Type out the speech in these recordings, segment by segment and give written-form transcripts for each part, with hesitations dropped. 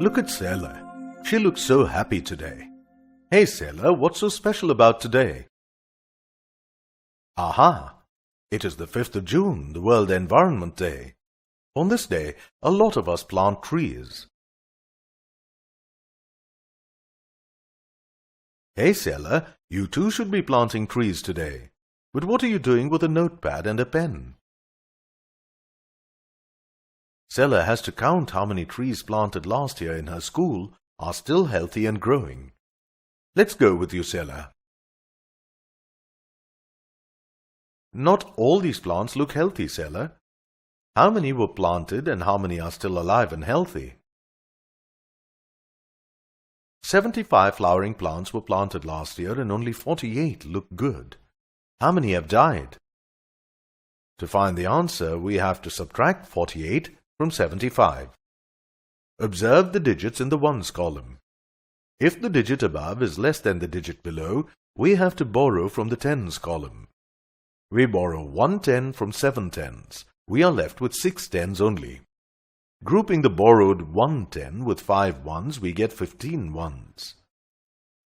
Look at Sailor. She looks so happy today. Hey Sailor, what's so special about today? Aha! It is the 5th of June, the World Environment Day. On this day, a lot of us plant trees. Hey Sailor, you too should be planting trees today. But what are you doing with a notepad and a pen? Sailor has to count how many trees planted last year in her school are still healthy and growing. Let's go with you, Sailor. Not all these plants look healthy, Sailor. How many were planted and how many are still alive and healthy? 75 flowering plants were planted last year and only 48 look good. How many have died? To find the answer, we have to subtract 48 from 75. Observe the digits in the ones column. If the digit above is less than the digit below, we have to borrow from the tens column. We borrow 1 10 from 7 tens. We are left with 6 tens only. Grouping the borrowed 1 10 with 5 ones, we get 15 ones.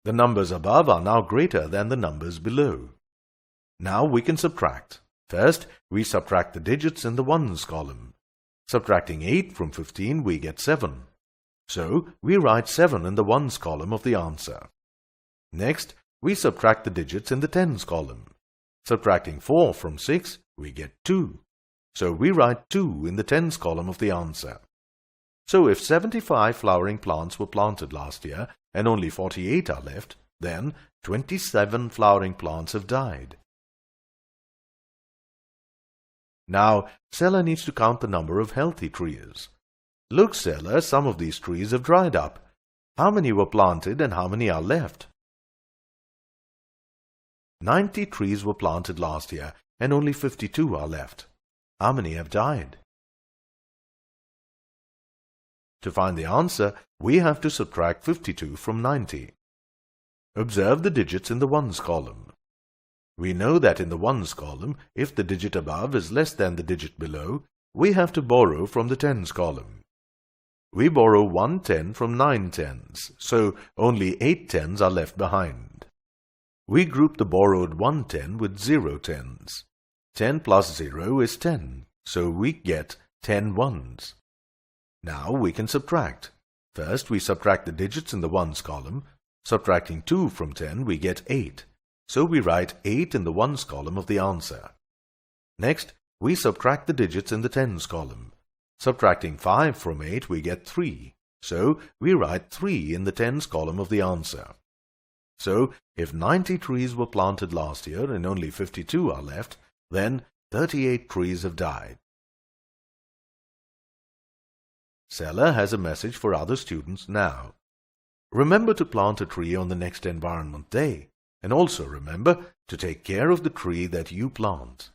The numbers above are now greater than the numbers below. Now we can subtract. First, we subtract the digits in the ones column. Subtracting 8 from 15, we get 7. So, we write 7 in the ones column of the answer. Next, we subtract the digits in the tens column. Subtracting 4 from 6, we get 2. So, we write 2 in the tens column of the answer. So, if 75 flowering plants were planted last year and only 48 are left, then 27 flowering plants have died. Now, Sailor needs to count the number of healthy trees. Look, Sailor, some of these trees have dried up. How many were planted and how many are left? 90 trees were planted last year and only 52 are left. How many have died? To find the answer, we have to subtract 52 from 90. Observe the digits in the ones column. We know that in the ones column, if the digit above is less than the digit below, we have to borrow from the tens column. We borrow 1 10 from 9 tens, so only 8 tens are left behind. We group the borrowed 1 10 with 0 tens. 10 plus 0 is 10, so we get 10 ones. Now we can subtract. First, we subtract the digits in the ones column. Subtracting 2 from 10, we get 8. So we write 8 in the ones column of the answer. Next, we subtract the digits in the tens column. Subtracting 5 from 8, we get 3. So we write 3 in the tens column of the answer. So, if 90 trees were planted last year and only 52 are left, then 38 trees have died. Sailor has a message for other students now. Remember to plant a tree on the next Environment Day. And also remember to take care of the tree that you plant.